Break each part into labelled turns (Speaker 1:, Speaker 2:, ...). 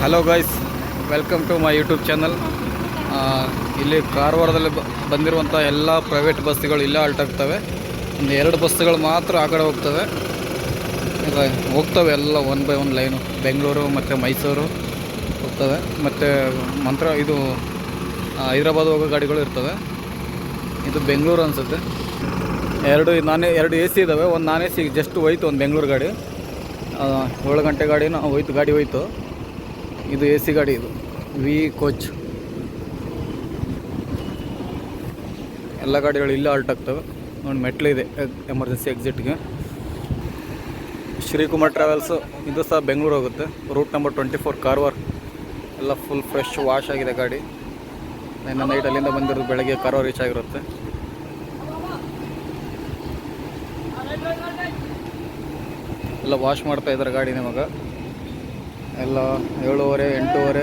Speaker 1: Hello guys, welcome to my YouTube channel. ಇಲ್ಲಿ ಕಾರವಾರದಲ್ಲಿ ಬಂದಿರುವಂಥ ಎಲ್ಲ ಪ್ರೈವೇಟ್ ಬಸ್ಸುಗಳು ಇಲ್ಲೇ ಹಾಲ್ಟ್ ಆಗ್ತವೆ. ಒಂದು 2 ಬಸ್ಸುಗಳು ಮಾತ್ರ ಆ ಕಡೆ ಹೋಗ್ತವೆ. ಎಲ್ಲ one by one line. Bengaluru ಮತ್ತು ಮೈಸೂರು ಹೋಗ್ತವೆ. ಮತ್ತು ಇದು ಹೈದರಾಬಾದ್ ಹೋಗೋ ಗಾಡಿಗಳು ಇರ್ತವೆ. ಇದು ಬೆಂಗಳೂರು ಅನಿಸುತ್ತೆ. 2 ಎ ಸಿ ಇದ್ದಾವೆ. ಒಂದು ನಾನ್ ಎ ಸಿ ಜಸ್ಟ್ ಹೋಯ್ತು, ಒಂದು ಬೆಂಗಳೂರು ಗಾಡಿ 7 ಗಂಟೆ ಗಾಡಿನ ಗಾಡಿ ಹೋಯ್ತು. ಇದು ಎ ಸಿ ಗಾಡಿ, ಇದು ವಿ ಕೋಚ್. ಎಲ್ಲ ಗಾಡಿಗಳು ಇಲ್ಲೇ ಹಾಲ್ಟ್ ಆಗ್ತವೆ ನೋಡಿ. ಮೆಟ್ಲು ಇದೆ ಎಮರ್ಜೆನ್ಸಿ ಎಕ್ಸಿಟ್ಗೆ. ಶ್ರೀಕುಮಾರ್ ಟ್ರಾವೆಲ್ಸು, ಇದು ಸಹ ಬೆಂಗಳೂರು ಹೋಗುತ್ತೆ. Route number 24 Karwar. ಎಲ್ಲ ಫುಲ್ ಫ್ರೆಶ್ ವಾಶ್ ಆಗಿದೆ ಗಾಡಿ. ಇನ್ನು ನೈಟ್ ಅಲ್ಲಿಂದ ಬಂದಿರೋದು, ಬೆಳಗ್ಗೆ ಕಾರವಾರ ರೀಚ್ ಆಗಿರುತ್ತೆ. ಎಲ್ಲ ವಾಶ್ ಮಾಡ್ತಾ ಇದ್ದಾರೆ ಗಾಡಿ ನಮಗೆ. ಎಲ್ಲ 7:30 8:30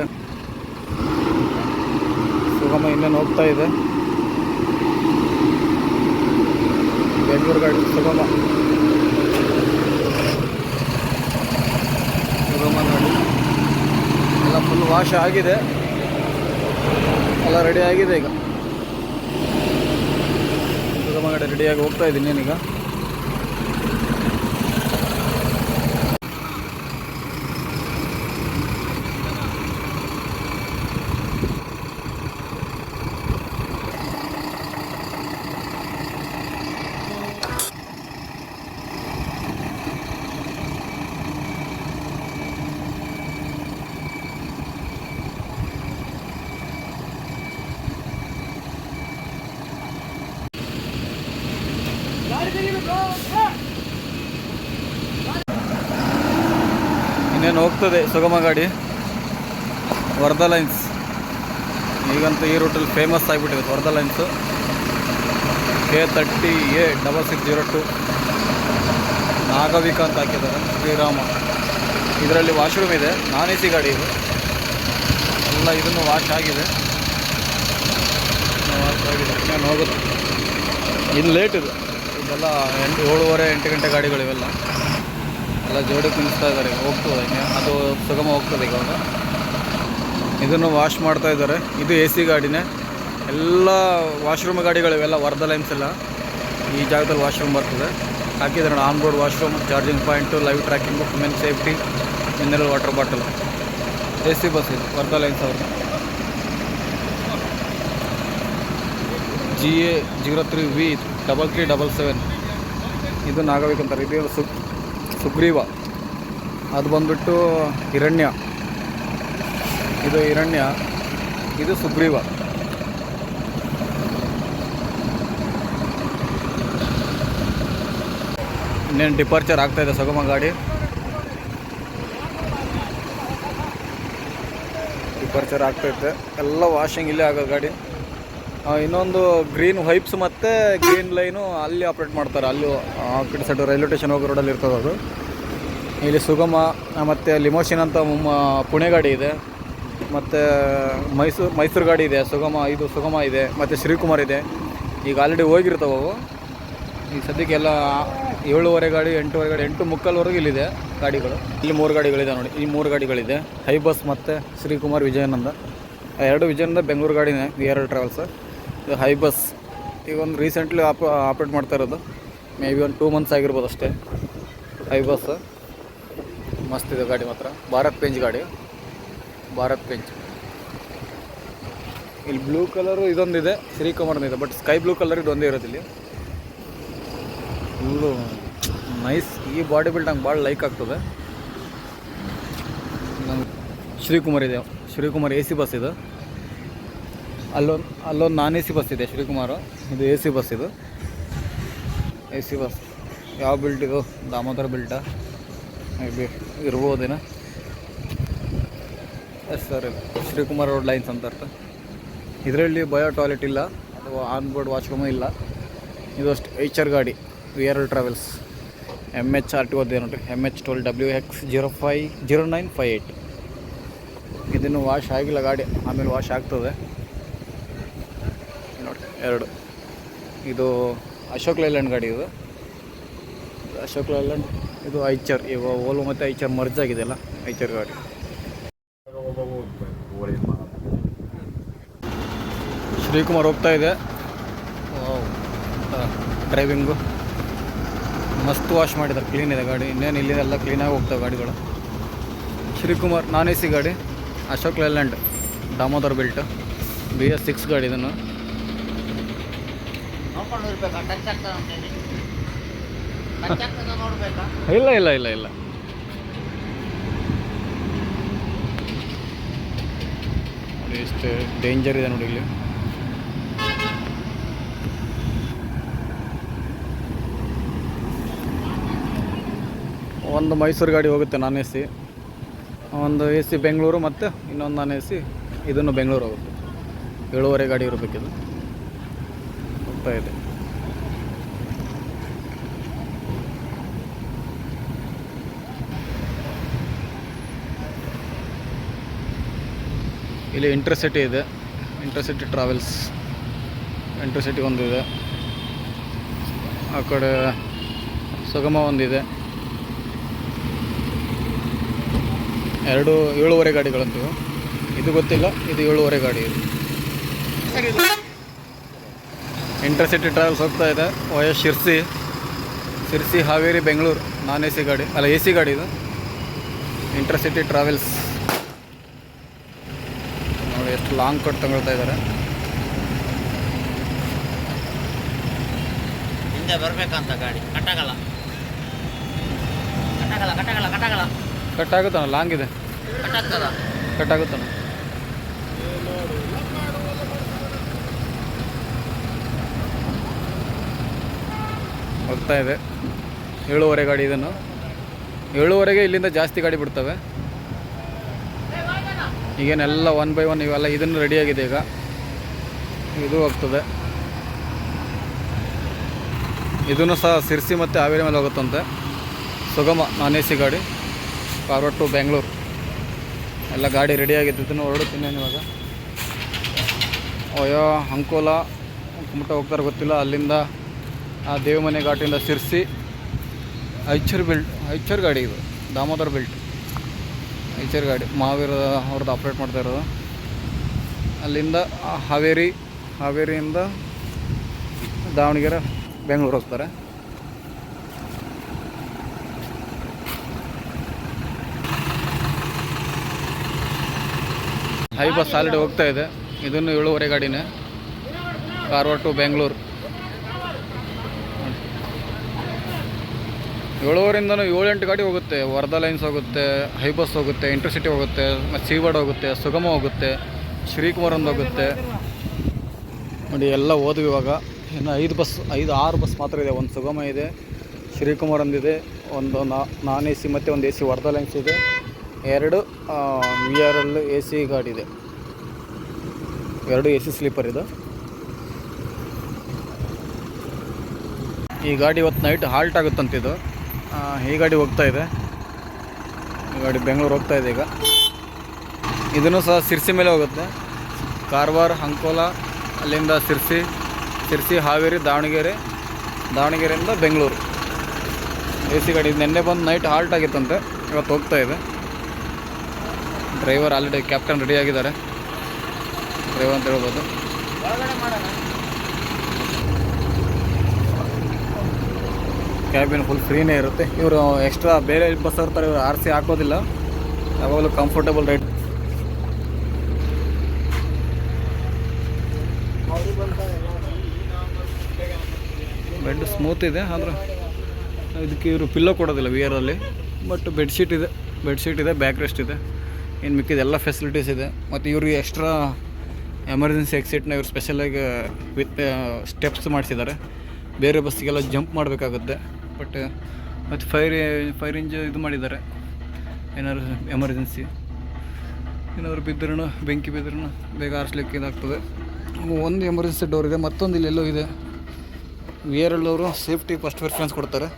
Speaker 1: ಸುಗಮ ಇನ್ನೇನು ಹೋಗ್ತಾ ಇದೆ. ಬೆಂಗಳೂರು ಗಾಡಿ ಸುಗಮ ಗಾಡಿ ಎಲ್ಲ ಫುಲ್ ವಾಶ್ ಆಗಿದೆ, ಎಲ್ಲ ರೆಡಿ ಆಗಿದೆ. ಈಗ ಸುಗಮ ಗಾಡಿ ರೆಡಿಯಾಗಿ ಹೋಗ್ತಾ ಇದ್ದೀನಿ ನಾನೀಗ. ಇನ್ನೇನು ಹೋಗ್ತದೆ ಸುಗಮ ಗಾಡಿ. ವರ್ಧಾ ಲೈನ್ಸ್ ಈಗಂತೂ ಈ ರೂಟಲ್ಲಿ ಫೇಮಸ್ ಆಗಿಬಿಟ್ಟಿದೆ. ವರ್ಧಾ ಲೈನ್ಸು K30A6602 ನಾಗವಿಕ ಅಂತ ಹಾಕಿದ್ದಾರೆ. ಶ್ರೀರಾಮ. ಇದರಲ್ಲಿ ವಾಶ್ರೂಮ್ ಇದೆ. ನಾನ್ ಎ ಸಿ ಗಾಡಿ ಇದು. ಎಲ್ಲ ಇದನ್ನು ವಾಶ್ ಆಗಿದೆ. ಇನ್ನೇನು ಹೋಗುತ್ತೆ. ಇನ್ನು ಲೇಟ್ ಇದು. ಇದೆಲ್ಲ 7:30 8 ಗಂಟೆ ಗಾಡಿಗಳು ಇವೆಲ್ಲ. ಎಲ್ಲ ಜೋಡಿ ಕುಣಿಸ್ತಾ ಇದ್ದಾರೆ. ಹೋಗ್ತದೆ ಅದು ಸುಗಮ ಹೋಗ್ತದೆ ಇವಾಗ. ಇದನ್ನು ವಾಶ್ ಮಾಡ್ತಾ ಇದ್ದಾರೆ. ಇದು ಎ ಸಿ ಗಾಡಿನೇ. ಎಲ್ಲ ವಾಶ್ರೂಮ್ ಗಾಡಿಗಳಿವೆಲ್ಲ ವರ್ಧಾ ಲೈನ್ಸ್ ಎಲ್ಲ ಈ ಜಾಗದಲ್ಲಿ ವಾಶ್ರೂಮ್ ಬರ್ತದೆ. ಹಾಕಿದ್ದಾರೆ on board washroom, charging point, live tracking, women safety, mineral water bottle. A C bus ಇದು ವರ್ಧಾ ಲೈನ್ಸ್ ಅವ್ರದ್ದು. GA03V 3377. ಇದು ನಾಗವಿಕ ಅಂತಾರೆ. ಇದು ಸುಗ್ರೀವ. ಅದು ಬಂದುಬಿಟ್ಟು ಹಿರಣ್ಯ. ಇದು ಹಿರಣ್ಯ, ಇದು ಸುಗ್ರೀವ. ಇನ್ನೇನು ಡಿಪಾರ್ಚರ್ ಆಗ್ತಾಯಿದೆ ಸುಗಮ ಗಾಡಿ. ಡಿಪಾರ್ಚರ್ ಆಗ್ತೈತೆ. ಎಲ್ಲ ವಾಷಿಂಗ್ ಇಲ್ಲೇ ಆಗೋದು ಗಾಡಿ. ಇನ್ನೊಂದು ಗ್ರೀನ್ ವೈಪ್ಸ್ ಮತ್ತು ಗ್ರೀನ್ ಲೈನು ಅಲ್ಲಿ ಆಪ್ರೇಟ್ ಮಾಡ್ತಾರೆ. ಅಲ್ಲಿ ಆ ಕಡೆ ಸೈಡ್ ರೈಲ್ವೆ ಸ್ಟೇಷನ್ ಹೋಗೋ ರೋಡಲ್ಲಿ ಇರ್ತದೆ ಅದು. ಇಲ್ಲಿ ಸುಗಮ ಮತ್ತು ಲಿಮೋಷಿನ್ ಅಂತ ಪುಣೆ ಗಾಡಿ ಇದೆ. ಮತ್ತು ಮೈಸೂರು ಗಾಡಿ ಇದೆ. ಇದು ಸುಗಮ ಇದೆ. ಮತ್ತು ಶ್ರೀಕುಮಾರ್ ಇದೆ. ಈಗ ಆಲ್ರೆಡಿ ಹೋಗಿರ್ತಾವೆ ಅವು. ಈಗ ಸದ್ಯಕ್ಕೆಲ್ಲ 7:30 ಗಾಡಿ 8:30 ಗಾಡಿ 8:45 ಇಲ್ಲಿದೆ ಗಾಡಿಗಳು. ಇಲ್ಲಿ 3 ಗಾಡಿಗಳಿದೆ ನೋಡಿ. ಈ 3 ಗಾಡಿಗಳಿದೆ. ಹೈ ಬಸ್ ಮತ್ತು ಶ್ರೀಕುಮಾರ್ ವಿಜಯಾನಂದ. 2 ವಿಜಯಾನಂದ ಬೆಂಗಳೂರು ಗಾಡಿನೇ. VRL travels. ಇದು ಹೈ ಬಸ್. ಈಗ ಒಂದು ರೀಸೆಂಟ್ಲಿ ಆಪ್ರೇಟ್ ಮಾಡ್ತಾ ಇರೋದು. ಮೇ ಬಿ ಒಂದು 2 ಮಂತ್ಸ್ ಆಗಿರ್ಬೋದು ಅಷ್ಟೇ. ಹೈ ಬಸ್ ಮಸ್ತ್ ಇದೆ ಗಾಡಿ ಮಾತ್ರ. ಭಾರತ್ ಪೇಂಜ್ ಗಾಡಿ, ಭಾರತ್ ಪೇಂಜ್. ಇಲ್ಲಿ ಬ್ಲೂ ಕಲರು ಇದೊಂದಿದೆ, ಶ್ರೀಕುಮಾರ್ನಿದೆ. ಬಟ್ ಸ್ಕೈ ಬ್ಲೂ ಕಲರ್ ಇದೊಂದೇ ಇರೋದು ಇಲ್ಲಿ. Full nice. ಈ ಬಾಡಿ ಬಿಲ್ಡ್ ನಂಗೆ ಭಾಳ ಲೈಕ್ ಆಗ್ತದೆ. ನಂಗೆ ಶ್ರೀಕುಮಾರ್ ಇದೆ. ಶ್ರೀಕುಮಾರ್ ಎ ಸಿ ಬಸ್ ಇದು. ಅಲ್ಲೊಂದು ನಾನ್ ಎ ಸಿ ಬಸ್ ಇದೆ ಶ್ರೀಕುಮಾರು. ಇದು ಎ ಸಿ ಬಸ್. ಇದು ಎ ಸಿ ಬಸ್. ಯಾವ ಬಿಲ್ಟ್ ಇದು? ದಾಮೋದರ ಬಿಲ್ಟಾ ಇರ್ಬೋದೇನೋ. Yes sir, Shrikumar road lines ಅಂತ ಅರ್ಥ. ಇದರಲ್ಲಿ ಬಯೋ ಟಾಯ್ಲೆಟ್ ಇಲ್ಲ, ಅದು ಆನ್ ಬೋರ್ಡ್ ವಾಶ್ರೂಮು ಇಲ್ಲ. ಇದು ಅಷ್ಟು HR ಗಾಡಿ, VRL ಟ್ರಾವೆಲ್ಸ್. MH RT ನೋಡಿರಿ. MH12WX 050958. ಇದನ್ನು ವಾಶ್ ಆಗಿಲ್ಲ ಗಾಡಿ, ಆಮೇಲೆ ವಾಶ್ ಆಗ್ತದೆ ನೋಡಿ. 2 ಇದು ಅಶೋಕ್ ಲೈಲ್ಯಾಂಡ್ ಗಾಡಿ. ಇದು ಅಶೋಕ್ ಲೈಲ್ಯಾಂಡ್. ಇದು ಐಚರ್. ಈಗ ಓಲೋ ಮತ್ತು ಐಚರ್ ಮರ್ಜ್ ಆಗಿದೆಯಲ್ಲ, ಐಚರ್ ಗಾಡಿ. ಶ್ರೀಕುಮಾರ್ ಹೋಗ್ತಾ ಇದೆ. ಡ್ರೈವಿಂಗು ಮಸ್ತ್ ವಾಶ್ ಮಾಡಿದ್ದಾರೆ, ಕ್ಲೀನ್ ಇದೆ ಗಾಡಿ. ಇನ್ನೇನು ಇಲ್ಲಿದೆಲ್ಲ ಕ್ಲೀನಾಗಿ ಹೋಗ್ತವೆ ಗಾಡಿಗಳು. ಶ್ರೀಕುಮಾರ್ ನಾನ್ AC ಗಾಡಿ, Ashok Layland Damodar belt BS6 ಗಾಡಿ. ಇದನ್ನು ಇಲ್ಲ ಇಲ್ಲ ಇಲ್ಲ ಇಲ್ಲ ನೋಡಿ ಎಷ್ಟು ಡೇಂಜರ್ ಇದೆ ನೋಡಿ ಇಲ್ಲಿ. ಒಂದು ಮೈಸೂರು ಗಾಡಿ ಹೋಗುತ್ತೆ ನಾನ್ AC, ಒಂದು AC ಬೆಂಗಳೂರು, ಮತ್ತು ಇನ್ನೊಂದು ನಾನ್ AC ಇದನ್ನು ಬೆಂಗಳೂರು ಹೋಗುತ್ತೆ. 7:30 ಗಾಡಿ ಇರಬೇಕಿದು, ಹೋಗ್ತಾ ಇದೆ. ಇಲ್ಲಿ ಇಂಟರ್ಸಿಟಿ ಇದೆ, ಇಂಟರ್ಸಿಟಿ ಟ್ರಾವೆಲ್ಸ್, ಇಂಟರ್ಸಿಟಿ ಒಂದಿದೆ. ಆ ಕಡೆ ಸುಗಮ ಒಂದಿದೆ. 7:30 ಗಾಡಿಗಳಂತೀವಿ. ಇದು ಗೊತ್ತಿಲ್ಲ, ಇದು 7:30 ಗಾಡಿ. ಇದು ಇಂಟರ್ಸಿಟಿ ಟ್ರಾವೆಲ್ಸ್ ಹೋಗ್ತಾ ಇದೆ ವಯಸ್ ಶಿರ್ಸಿ ಹಾವೇರಿ ಬೆಂಗಳೂರು. ನಾನ್ AC ಗಾಡಿ ಅಲ್ಲ, AC ಗಾಡಿ ಇದು. ಇಂಟರ್ಸಿಟಿ ಟ್ರಾವೆಲ್ಸ್ ನೋಡಿ ಎಷ್ಟು ಲಾಂಗ್ ಕಟ್ ತಗೊಳ್ತಾ ಇದ್ದಾರೆ.
Speaker 2: ಹಿಂದೆ ಬರಬೇಕಂತ ಗಾಡಿ ಕಟ್ಟಾಗಲ್ಲ.
Speaker 1: ಕಟ್ಟಾಗುತ್ತಾನ, ಲಾಂಗ್ ಇದೆ, ಕಟ್ಟಾಗುತ್ತಾನ. ಹೋಗ್ತಾ ಇದೆ 7:30 ಗಾಡಿ. ಇದನ್ನು 7:30ಗೆ ಇಲ್ಲಿಂದ ಜಾಸ್ತಿ ಗಾಡಿ ಬಿಡ್ತವೆ. ಈಗೇನೆಲ್ಲ 1 by 1 ಇವೆಲ್ಲ ಇದನ್ನು ರೆಡಿಯಾಗಿದೆ. ಈಗ ಇದು ಹೋಗ್ತದೆ. ಇದನ್ನು ಸಹ ಶಿರ್ಸಿ ಮತ್ತು ಹಾವೇರಿ ಮೇಲೆ ಹೋಗುತ್ತಂತೆ. ಸುಗಮ ನಾನ್ AC ಗಾಡಿ, ಫಾರ್ವರ್ಡ್ ಟು ಬೆಂಗಳೂರು. ಎಲ್ಲ ಗಾಡಿ ರೆಡಿಯಾಗಿದ್ದು. ಇದನ್ನು ಹೊರಡುತ್ತೀನಿ ಇವಾಗ. ಅಯ್ಯೋ ಅಂಕೋಲ ಕುಮಟ ಹೋಗ್ತಾರೆ ಗೊತ್ತಿಲ್ಲ. ಅಲ್ಲಿಂದ ಆ ದೇವಮನೆ ಘಾಟಿಂದ ಶಿರ್ಸಿ ಐಚರ್ ಗಾಡಿ. ಇದು ದಾಮೋದರ್ ಬೆಲ್ಟ್ ಐಚರ್ ಗಾಡಿ, ಮಹಾವೀರ ಅವ್ರದ್ದು ಆಪ್ರೇಟ್ ಮಾಡ್ತಾ ಇರೋದು. ಅಲ್ಲಿಂದ ಹಾವೇರಿಯಿಂದ ದಾವಣಗೆರೆ ಬೆಂಗಳೂರು ಹೋಗ್ತಾರೆ. ಹೈ ಬಸ್ ಆಲ್ರೆಡಿ ಹೋಗ್ತಾ ಇದೆ. ಇದನ್ನು 7:30 ಗಾಡಿನೇ, ಕಾರವಾರ ಟು ಬೆಂಗಳೂರು. 7:30ಇಂದನೂ 7-8 ಗಾಡಿ ಹೋಗುತ್ತೆ. ವರ್ಧಾ ಲೈನ್ಸ್ ಹೋಗುತ್ತೆ, ಹೈ ಬಸ್ ಹೋಗುತ್ತೆ, ಇಂಟರ್ಸಿಟಿ ಹೋಗುತ್ತೆ, ಮತ್ತು ಸೀವರ್ಡ್ ಹೋಗುತ್ತೆ, ಸುಗಮ ಹೋಗುತ್ತೆ, ಶ್ರೀಕುಮಾರ್ ಒಂದು ಹೋಗುತ್ತೆ. ನೋಡಿ ಎಲ್ಲ ಹೋದ್ವಿ ಇವಾಗ. ಇನ್ನು 5-6 ಬಸ್ ಮಾತ್ರ ಇದೆ. ಒಂದು ಸುಗಮ ಇದೆ, ಶ್ರೀಕುಮಾರ್ ಒಂದಿದೆ, ಒಂದು ನಾನ್ AC ಮತ್ತು ಒಂದು AC ವರ್ಧಾ ಲೈನ್ಸ್ ಇದೆ, 2 VRL AC ಗಾಡಿ ಇದೆ, 2 AC ಸ್ಲೀಪರ್ ಇದೆ. ಈ ಗಾಡಿ ಇವತ್ತು ನೈಟ್ ಹಾಲ್ಟ್ ಆಗುತ್ತಂತಿದ್ದು. ಈ ಗಾಡಿ ಹೋಗ್ತಾ ಇದೆ. ಈ ಗಾಡಿ ಬೆಂಗಳೂರು ಹೋಗ್ತಾ ಇದೆ. ಈಗ ಇದನ್ನು ಸಹ ಶಿರ್ಸಿ ಮೇಲೆ ಹೋಗುತ್ತೆ. ಕಾರವಾರ, ಅಂಕೋಲ, ಅಲ್ಲಿಂದ ಶಿರ್ಸಿ ಹಾವೇರಿ, ದಾವಣಗೆರೆಯಿಂದ ಬೆಂಗಳೂರು. AC ಗಾಡಿ ನಿನ್ನೆ ಬಂದು ನೈಟ್ ಹಾಲ್ಟ್ ಆಗಿತ್ತಂತೆ, ಇವತ್ತು ಹೋಗ್ತಾ ಇದೆ. ಡ್ರೈವರ್ ಆಲ್ರೆಡಿ ಕ್ಯಾಪ್ಟನ್ ರೆಡಿ ಆಗಿದ್ದಾರೆ. ಡ್ರೈವರ್ ಅಂತ ಹೇಳ್ಬೋದು. ಕ್ಯಾಬಿನ್ ಫುಲ್ ಫ್ರೀನೇ ಇರುತ್ತೆ. ಇವರು ಎಕ್ಸ್ಟ್ರಾ ಬೇರೆ ಬಸ್ ಇರ್ತಾರೆ, ಇವರು RC ಹಾಕೋದಿಲ್ಲ. ಯಾವಾಗಲೂ ಕಂಫರ್ಟಬಲ್ ರೈಡ್. ಬೆಡ್ ಸ್ಮೂತ್ ಇದೆ, ಆದರೆ ಇದಕ್ಕೆ ಇವರು ಪಿಲ್ಲೋ ಕೊಡೋದಿಲ್ಲ VRಲ್ಲಿ. ಬಟ್ ಬೆಡ್ಶೀಟ್ ಇದೆ, ಬ್ಯಾಕ್ ರೆಸ್ಟ್ ಇದೆ. ಇನ್ನು ಮಿಕ್ಕಿದೆಲ್ಲ ಫೆಸಿಲಿಟೀಸ್ ಇದೆ. ಮತ್ತು ಇವ್ರಿಗೆ ಎಕ್ಸ್ಟ್ರಾ ಎಮರ್ಜೆನ್ಸಿ ಎಕ್ಸಿಟ್ನ ಇವ್ರು ಸ್ಪೆಷಲಾಗಿ ವಿತ್ ಸ್ಟೆಪ್ಸ್ ಮಾಡಿಸಿದ್ದಾರೆ. ಬೇರೆ ಬಸ್ಸಿಗೆಲ್ಲ ಜಂಪ್ ಮಾಡಬೇಕಾಗುತ್ತೆ. ಬಟ್ ಮತ್ತು ಫೈರ್ ಇಂಜ್ ಇದು ಮಾಡಿದ್ದಾರೆ. ಏನಾದ್ರು ಎಮರ್ಜೆನ್ಸಿ ಏನಾದರೂ ಬಿದ್ದರೂ, ಬೆಂಕಿ ಬಿದ್ದರೂ ಬೇಗ ಆರಿಸ್ಲಿಕ್ಕೆ ಇದಾಗ್ತದೆ. ಒಂದು ಎಮರ್ಜೆನ್ಸಿ ಡೋರ್ ಇದೆ, ಮತ್ತೊಂದು ಇಲ್ಲೆಲ್ಲೋ ಇದೆ. VRL ಅವರು ಸೇಫ್ಟಿ ಫಸ್ಟ್ ಪ್ರಿಫರೆನ್ಸ್ ಕೊಡ್ತಾರೆ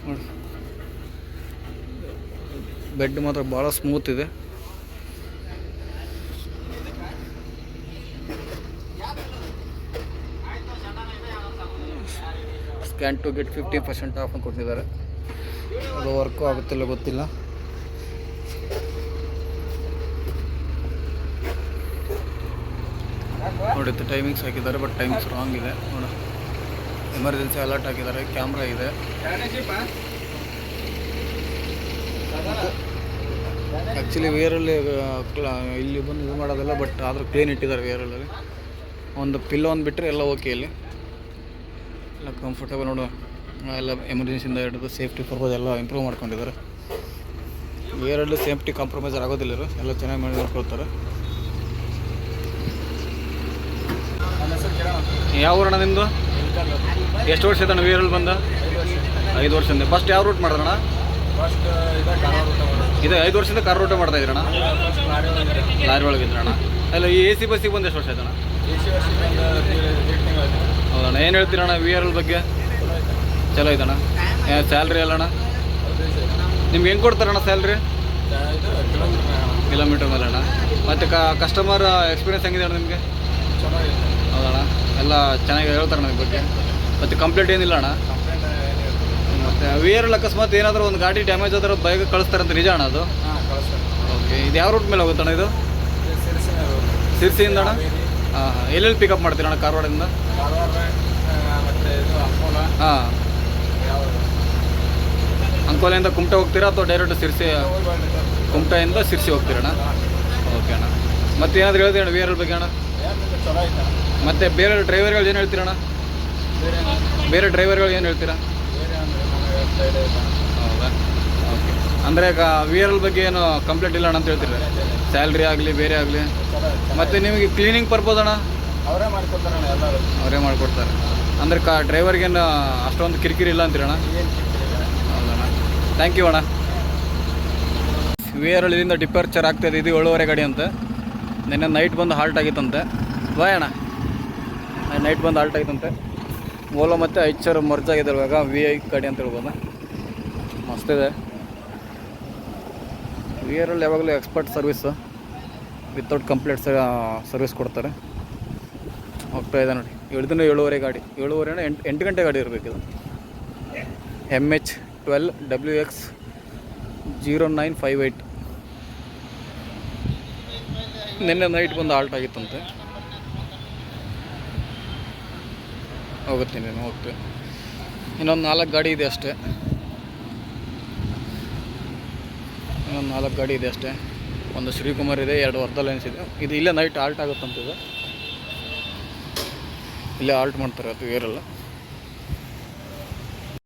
Speaker 1: ನೋಡಿ. ಬೆಡ್ ಮಾತ್ರ ಭಾಳ ಸ್ಮೂತ್ ಇದೆ. ಸ್ಕ್ಯಾನ್ ಟು ಗೆಟ್ 50% ಆಫ್ ಅಂತ ಕೊಡ್ತಿದ್ದಾರೆ. ಅದು ವರ್ಕು ಆಗುತ್ತಿಲ್ಲ ಗೊತ್ತಿಲ್ಲ. ನೋಡಿದ್ದು ಟೈಮಿಂಗ್ಸ್ ಹಾಕಿದ್ದಾರೆ, ಬಟ್ ಟೈಮಿಂಗ್ಸ್ ರಾಂಗ್ ಇದೆ ನೋಡ. ಎಮರ್ಜೆನ್ಸಿ ಅಲರ್ಟ್ ಹಾಕಿದ್ದಾರೆ, ಕ್ಯಾಮ್ರಾ ಇದೆ. ಆ್ಯಕ್ಚುಲಿ ವೇರಲ್ಲಿ ಇಲ್ಲಿ ಬಂದು ಇದು ಮಾಡೋದಿಲ್ಲ, ಬಟ್ ಆದರೂ ಕ್ಲೀನ್ ಇಟ್ಟಿದ್ದಾರೆ ವೇರಲ್ಲಿ. ಒಂದು ಪಿಲ್ಲೋ ಒಂದು ಬಿಟ್ಟರೆ ಎಲ್ಲ ಓಕೆ. ಇಲ್ಲಿ ಎಲ್ಲ ಕಂಫರ್ಟಬಲ್ ನೋಡು. ಎಲ್ಲ ಎಮರ್ಜೆನ್ಸಿಯಿಂದ ಹಿಡಿದು ಸೇಫ್ಟಿ ಪರ್ಪಸ್ ಎಲ್ಲ ಇಂಪ್ರೂವ್ ಮಾಡ್ಕೊಂಡಿದ್ದಾರೆ. ವೇರಲ್ಲಿ ಸೇಫ್ಟಿ ಕಾಂಪ್ರಮೈಸ್ ಆಗೋದಿಲ್ಲ, ಎಲ್ಲ ಚೆನ್ನಾಗಿ ಮಾಡಿ ನೋಡ್ಕೊಳ್ತಾರೆ. ಯಾವ ಊರಣ್ಣ ನಿಮ್ಮದು? ಎಷ್ಟು ವರ್ಷ ಆಯ್ತಣ್ಣ ವೇರಲ್ಲಿ ಬಂದ? 5 ವರ್ಷದಿಂದ. ಫಸ್ಟ್ ಯಾವ ರೂಟ್ ಮಾಡಿದ್ರಣ್ಣ? ಇದು 5 ವರ್ಷದಿಂದ ಕಾರ್ ರೂಟೇ ಮಾಡ್ತಾ ಇದ್ರಣ್ಣ? ಲಾರಿ ಒಳಗಿದ್ರಣ್ಣ. ಅಲ್ಲ, ಈ AC ಬಸ್ಸಿಗೆ ಬಂದು ಎಷ್ಟು ವರ್ಷ ಆಯ್ತಣ್ಣ? ಹೌದಣ್ಣ. ಏನು ಹೇಳ್ತೀರಣ್ಣ VRL ಬಗ್ಗೆ? ಚಲೋ ಐತಣ್ಣ. ಸ್ಯಾಲ್ರಿ ಅಲ್ಲಣ್ಣ ನಿಮ್ಗೆ ಹೆಂಗೆ ಕೊಡ್ತಾರಣ್ಣ ಸ್ಯಾಲ್ರಿ? ಕಿಲೋಮೀಟರ್ ಮೇಲೆ ಅಣ್ಣ. ಮತ್ತು ಕಸ್ಟಮರ್ ಎಕ್ಸ್ಪೀರಿಯನ್ಸ್ ಹೆಂಗಿದೆ ಅಣ್ಣ ನಿಮಗೆ? ಹೌದಣ್ಣ. ಎಲ್ಲ ಚೆನ್ನಾಗಿ ಹೇಳ್ತಾರೆ ನನಗೆ ಬಗ್ಗೆ. ಮತ್ತು ಕಂಪ್ಲೇಂಟ್ ಏನಿಲ್ಲ ಅಣ್ಣ? ಮತ್ತು VRL ಅಕಸ್ಮಾತ್ ಏನಾದರೂ ಒಂದು ಗಾಡಿ ಡ್ಯಾಮೇಜ್ ಆದ್ರೆ ಬೈಕ್ ಕಳಿಸ್ತಾರಂತ ನಿಜ ಅಣ್ಣ ಅದು? ಓಕೆ. ಇದು ಯಾವ ರೂಟ್ ಮೇಲೆ ಹೋಗುತ್ತಣ್ಣ ಇದು? ಸಿರ್ಸಿಯಿಂದ ಅಣ್ಣ? ಹಾಂ. ಎಲ್ಲೆಲ್ಲಿ ಪಿಕಪ್ ಮಾಡ್ತೀರಣ್ಣ ಕಾರವಾರದಿಂದ? ಹಾಂ. ಅಂಕೋಲೆಯಿಂದ ಕುಮಟಾ ಹೋಗ್ತೀರಾ ಅಥವಾ ಡೈರೆಕ್ಟ್ ಸಿರ್ಸಿ? ಕುಮಟಾಯಿಂದ ಸಿರ್ಸಿ ಹೋಗ್ತೀರಣ್ಣ? ಓಕೆ ಅಣ್ಣ. ಮತ್ತೆ ಏನಾದರೂ ಹೇಳ್ತೀರಣ್ಣ VRL ಬಗ್ಗೆ ಅಣ್ಣ? ಮತ್ತು ಬೇರೆ ಡ್ರೈವರ್ಗಳು ಏನು ಹೇಳ್ತೀರಣ್ಣ? ಬೇರೆ ಡ್ರೈವರ್ಗಳು ಏನು ಹೇಳ್ತೀರಾ? ಹೌದಾ? ಓಕೆ. ಅಂದರೆ VRL ಬಗ್ಗೆ ಏನು ಕಂಪ್ಲೇಂಟ್ ಇಲ್ಲ ಅಣ್ಣ ಅಂತ ಹೇಳ್ತೀರ? ಸ್ಯಾಲ್ರಿ ಆಗಲಿ ಬೇರೆ ಆಗಲಿ. ಮತ್ತು ನಿಮಗೆ ಕ್ಲೀನಿಂಗ್ ಪರ್ಪೋಸ್ ಅಣ್ಣ? ಅವರೇ ಮಾಡಿಕೊಡ್ತಾರೆ. ಅಂದರೆ ಡ್ರೈವರ್ಗೇನು ಅಷ್ಟೊಂದು ಕಿರಿಕಿರಿ ಇಲ್ಲ ಅಂತೀರಣ್ಣ? ಹೌದಣ್ಣ. ಥ್ಯಾಂಕ್ ಯು ಅಣ್ಣ. VRL ಇಂದ ಡಿಪಾರ್ಚರ್ ಆಗ್ತಾಯಿದೆ. ಇದು 7:30 ಗಾಡಿ ಅಂತ. ನಿನ್ನೆ ನೈಟ್ ಬಂದು ಹಾಲ್ಟ್ ಆಗಿತ್ತಂತೆ. ಬಾಯ್ ಅಣ್ಣ. ನೈಟ್ ಬಂದು ಹಾಲ್ಟ್ ಆಗಿತ್ತಂತೆ. ಓಲೋ ಮತ್ತು ಐಚರ್ ಮರ್ಜ್ ಆಗಿದೆ ಇವಾಗ. VI ಗಾಡಿ ಅಂತ ಹೇಳ್ಬೋದು. ಮಸ್ತಿದೆ. VRL ಯಾವಾಗಲೂ expert service, without complaint service ಕೊಡ್ತಾರೆ. ಹೋಗ್ತಾ ಇದೆ ನೋಡಿ. 7:30 ಗಾಡಿ. 7:30 8 ಗಂಟೆ ಗಾಡಿ ಇರಬೇಕಿದು. MH12WX 0958. ನಿನ್ನೆ ನೈಟ್ ಬಂದು ಹಾಲ್ಟ್ ಆಗಿತ್ತಂತೆ. ಹೋಗುತ್ತೀನಿ ನಾನು. ಹೋಗ್ತೀವಿ. ಇನ್ನೊಂದು 4 ಗಾಡಿ ಇದೆ ಅಷ್ಟೇ. ಇನ್ನೊಂದು 4 ಗಾಡಿ ಇದೆ ಅಷ್ಟೇ. ಒಂದು ಶ್ರೀಕುಮಾರ್ ಇದೆ, 2 ವರ್ಧ ಲೈನ್ಸ್ ಇದೆ. ಇದು ಇಲ್ಲೇ ನೈಟ್ ಹಾಲ್ಟ್ ಆಗುತ್ತಂತಿದೆ. ಇಲ್ಲೇ ಹಾಲ್ಟ್ ಮಾಡ್ತಾರೆ ಅದು VRL.